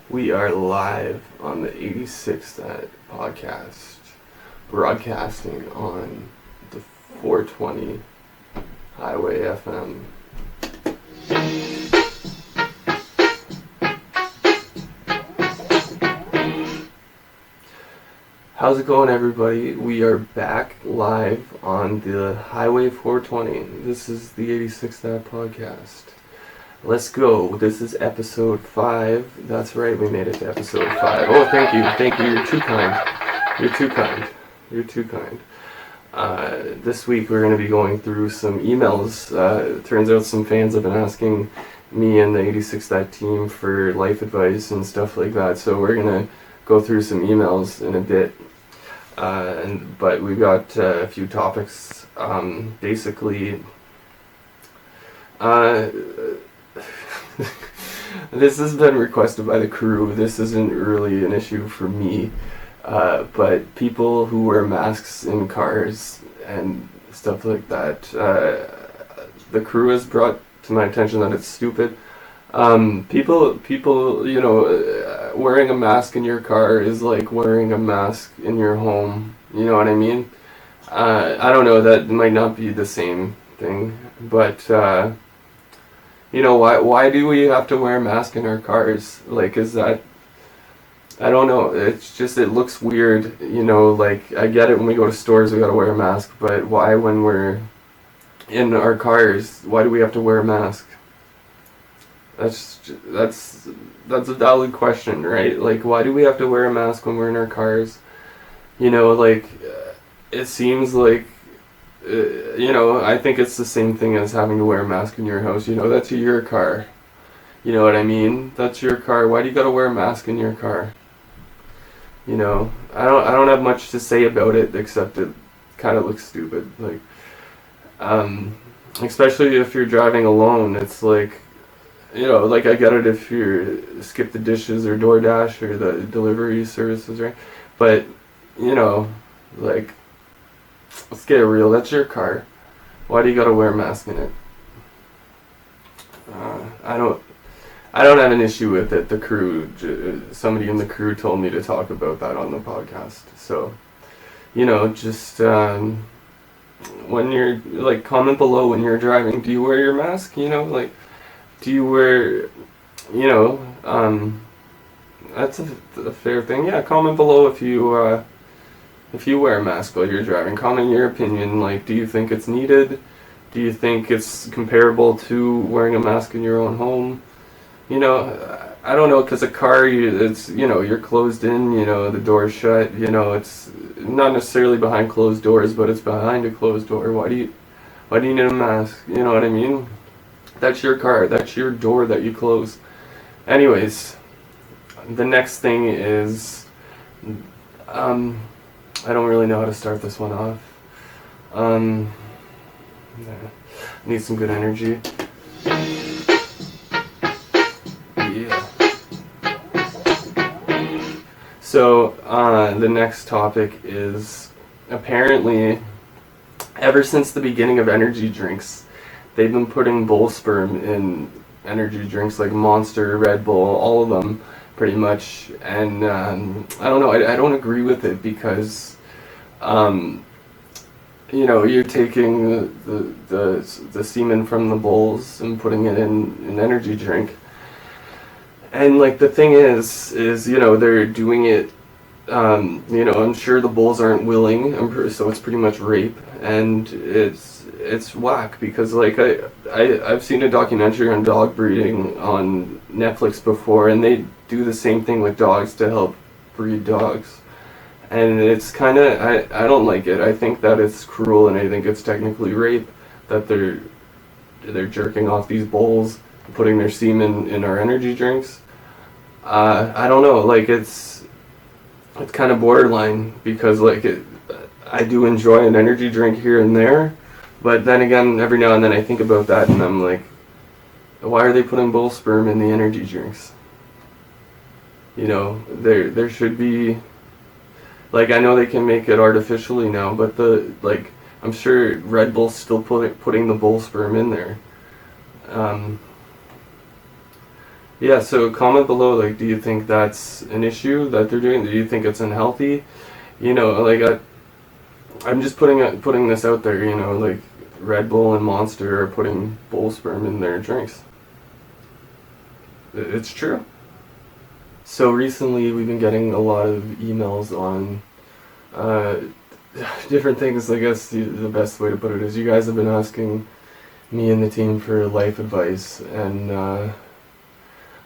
We are live on the 86th podcast, broadcasting on the 420 Highway FM. How's it going, everybody? We are back live on the Highway 420. This is the 86th podcast. Let's go. This is episode 5. That's right, we made it to episode 5. Oh, thank you. You're too kind. You're too kind. This week we're going to be going through some emails. Turns out some fans have been asking me and the 86th team for life advice and stuff like that. So we're going to go through some emails in a bit. But we've got a few topics. Basically, this has been requested by the crew. This isn't really an issue for me, but people who wear masks in cars and stuff like that, the crew has brought to my attention that it's stupid. People, wearing a mask in your car is like wearing a mask in your home. You know what I mean? I don't know, that might not be the same thing, but, why do we have to wear a mask in our cars? Like, is that, I don't know, it's just, it looks weird, like, I get it when we go to stores we gotta wear a mask, but why when we're in our cars, why do we have to wear a mask? That's a valid question, right? Like, why do we have to wear a mask when we're in our cars? It seems like, I think it's the same thing as having to wear a mask in your house. That's your car. You know what I mean? That's your car. Why do you gotta wear a mask in your car? I don't have much to say about it except it kind of looks stupid. Like, especially if you're driving alone, it's like, I get it if you skip the dishes or DoorDash or the delivery services, right? But, let's get it real. That's your car. Why do you gotta wear a mask in it? I don't have an issue with it. The crew, somebody in the crew told me to talk about that on the podcast. So, just when you're, comment below when you're driving. Do you wear your mask? Do you wear, that's a fair thing. Yeah, comment below if you wear a mask while you're driving. Comment your opinion. Like, do you think it's needed? Do you think it's comparable to wearing a mask in your own home? I don't know, because a car, it's, you're closed in, the door's shut, it's not necessarily behind closed doors, but it's behind a closed door. Why do you need a mask? You know what I mean? That's your car. That's your door that you close. Anyways, the next thing is, I don't really know how to start this one off. Need some good energy. Yeah. So, the next topic is, apparently, ever since the beginning of energy drinks, they've been putting bull sperm in energy drinks like Monster, Red Bull, all of them, pretty much. And I don't know, I don't agree with it because, you're taking the semen from the bulls and putting it in an energy drink. And the thing is they're doing it. I'm sure the bulls aren't willing, so it's pretty much rape, and it's whack because I've seen a documentary on dog breeding on Netflix before, and they do the same thing with dogs to help breed dogs, and it's kind of, I don't like it. I think that it's cruel, and I think it's technically rape that they're jerking off these bulls, putting their semen in our energy drinks. I don't know, it's kind of borderline because I do enjoy an energy drink here and there, but then again, every now and then I think about that and I'm like, why are they putting bull sperm in the energy drinks? There should be, I know they can make it artificially now, but I'm sure Red Bull's still putting the bull sperm in there. Yeah, so comment below, like, do you think that's an issue that they're doing? Do you think it's unhealthy? You know, like, I'm just putting this out there, you know, like, Red Bull and Monster are putting bull sperm in their drinks. It's true. So recently we've been getting a lot of emails on different things. I guess the best way to put it is you guys have been asking me and the team for life advice, and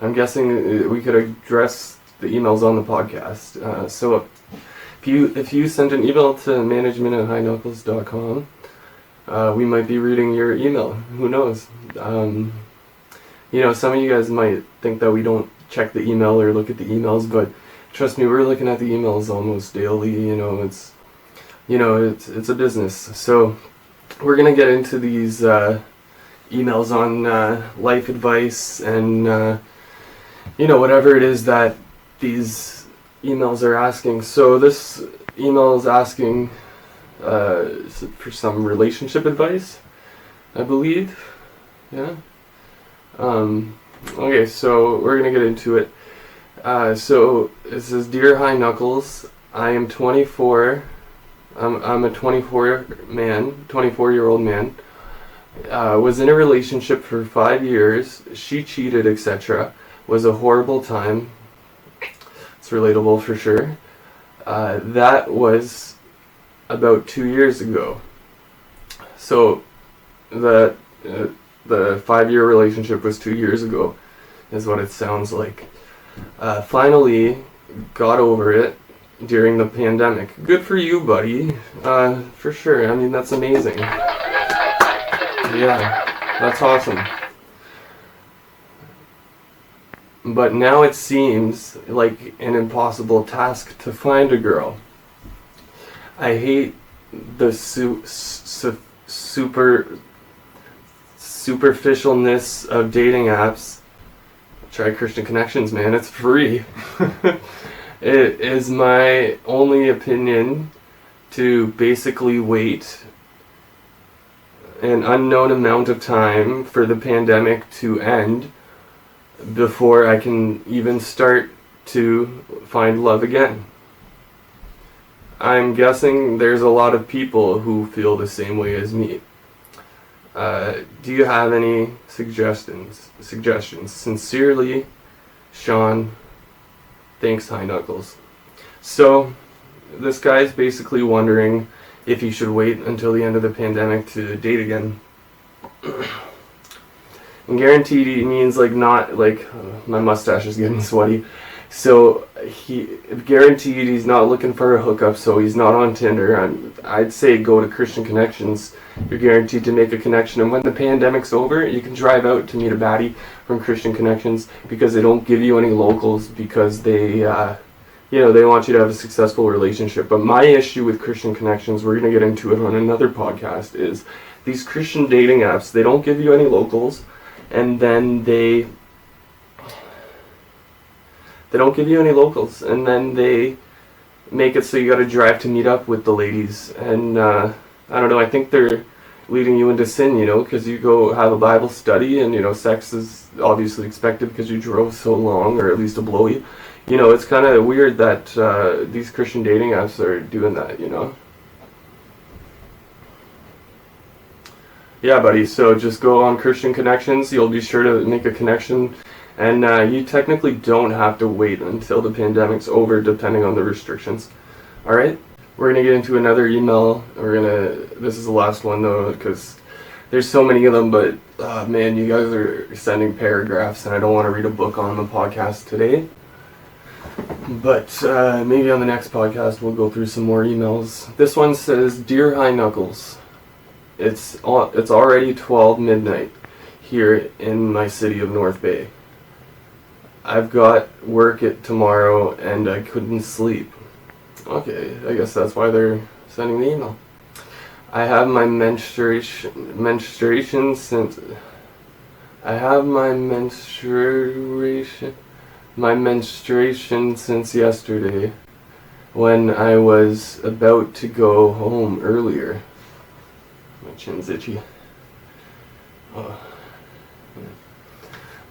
I'm guessing we could address the emails on the podcast. So if you send an email to management@highnukles.com, we might be reading your email. Who knows? You know, some of you guys might think that we don't check the email or look at the emails, but trust me, we're looking at the emails almost daily. You know, it's a business. So we're gonna get into these emails on life advice and you know, whatever it is that these emails are asking. So this email is asking for some relationship advice, I believe. Yeah. Okay, so we're gonna get into it. So it says, "Dear High Knuckles, I am 24. I'm a 24-year-old man. Was in a relationship for 5 years. She cheated, etc. Was a horrible time." It's relatable for sure. That was about 2 years ago. So the 5-year relationship was 2 years ago, is what it sounds like. Finally got over it during the pandemic. Good for you, buddy. For sure. I mean, that's amazing. Yeah, that's awesome. But now it seems like an impossible task to find a girl. I hate the superficialness of dating apps. Try Christian Connections, man. It's free. It is my only opinion to basically wait an unknown amount of time for the pandemic to end before I can even start to find love again. I'm guessing there's a lot of people who feel the same way as me. Do you have any suggestions? Sincerely, Sean. Thanks, High Knuckles. So, this guy's basically wondering if he should wait until the end of the pandemic to date again. And guaranteed he means like not like my mustache is getting sweaty. So guaranteed he's not looking for a hookup, so he's not on Tinder. I'd say go to Christian Connections. You're guaranteed to make a connection, and when the pandemic's over, you can drive out to meet a baddie from Christian Connections, because they don't give you any locals, because they they want you to have a successful relationship. But my issue with Christian Connections, we're going to get into it on another podcast, is these Christian dating apps, they don't give you any locals, and then they don't give you any locals, and then they make it so you got to drive to meet up with the ladies. And I don't know, I think they're leading you into sin, because you go have a Bible study, and sex is obviously expected because you drove so long, or at least a blowy. It's kind of weird that these Christian dating apps are doing that. Yeah, buddy, so just go on Christian Connections. You'll be sure to make a connection. And you technically don't have to wait until the pandemic's over, depending on the restrictions. Alright? We're going to get into another email. This is the last one, though, because there's so many of them, but man, you guys are sending paragraphs, and I don't want to read a book on the podcast today. But maybe on the next podcast we'll go through some more emails. This one says, "Dear High Knuckles, it's already 12 midnight here in my city of North Bay. I've got work tomorrow and I couldn't sleep." Okay, I guess that's why they're sending the email. "I have my menstruation since yesterday, when I was about to go home earlier." My chin's itchy. Oh.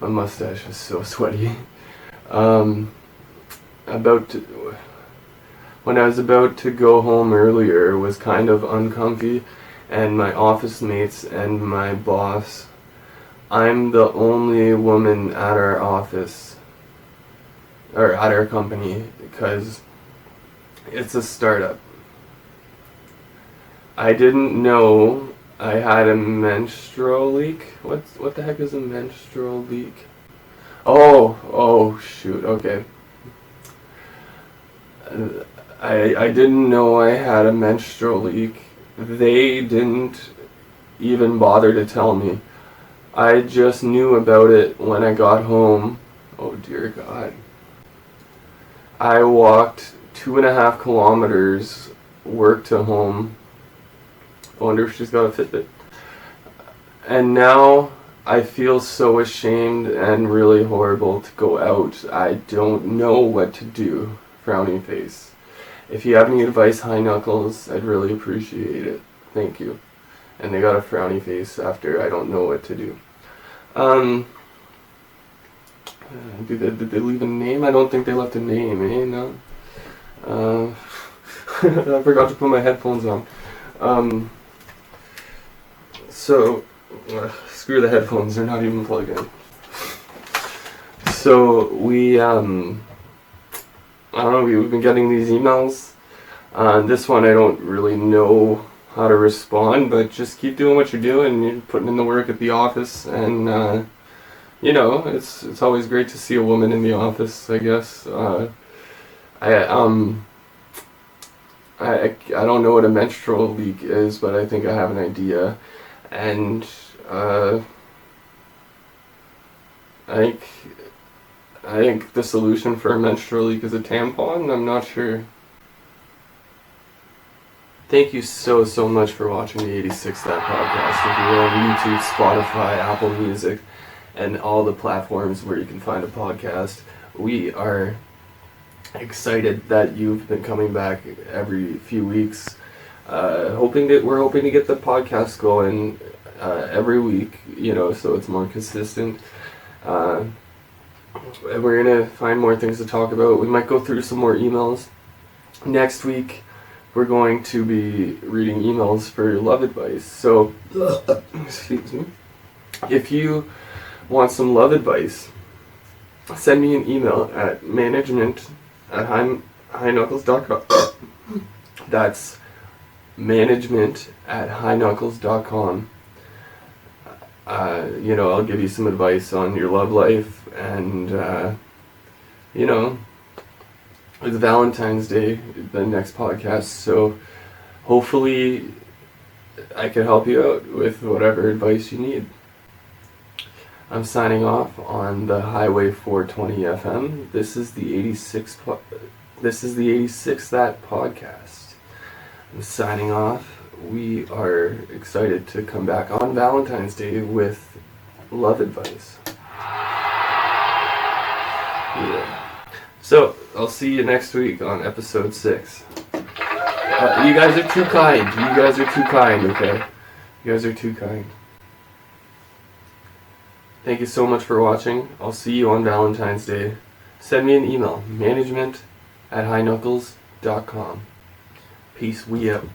My mustache is so sweaty. When I was about to go home earlier, it was kind of uncomfy, and my office mates and my boss, I'm the only woman at our office, or at our company, because it's a startup. I didn't know I had a menstrual leak. What the heck is a menstrual leak? Oh shoot, okay. I didn't know I had a menstrual leak. They didn't even bother to tell me. I just knew about it when I got home. Oh dear God. I walked 2.5 kilometers, work to home. I wonder if she's got a Fitbit. And now I feel so ashamed and really horrible to go out. I don't know what to do. Frowny face. If you have any advice, High Knuckles, I'd really appreciate it. Thank you. And they got a frowny face after I don't know what to do. Did they leave a name? I don't think they left a name, No. I forgot to put my headphones on. So, screw the headphones, they're not even plugged in. So, I don't know, we've been getting these emails. This one I don't really know how to respond, but just keep doing what you're doing. You're putting in the work at the office, and it's always great to see a woman in the office, I guess. I don't know what a menstrual leak is, but I think I have an idea. And I think the solution for a menstrual leak is a tampon. I'm not sure. Thank you so much for watching the 86 That Podcast. If you're on YouTube, Spotify, Apple Music, and all the platforms where you can find a podcast, we are excited that you've been coming back every few weeks. We're hoping to get the podcast going every week, so it's more consistent. We're gonna find more things to talk about. We might go through some more emails. Next week, we're going to be reading emails for love advice. So, excuse me. If you want some love advice, send me an email at management@highnukcles.com. That's management@highnukcles.com. I'll give you some advice on your love life, and it's Valentine's Day, the next podcast, so hopefully I can help you out with whatever advice you need. I'm signing off on the Highway 420 FM. This is the 86 That Podcast. I'm signing off. We are excited to come back on Valentine's Day with love advice. Yeah. So, I'll see you next week on episode 6. You guys are too kind. Okay? You guys are too kind. Thank you so much for watching. I'll see you on Valentine's Day. Send me an email, management@highnukcles.com. Peace, we out.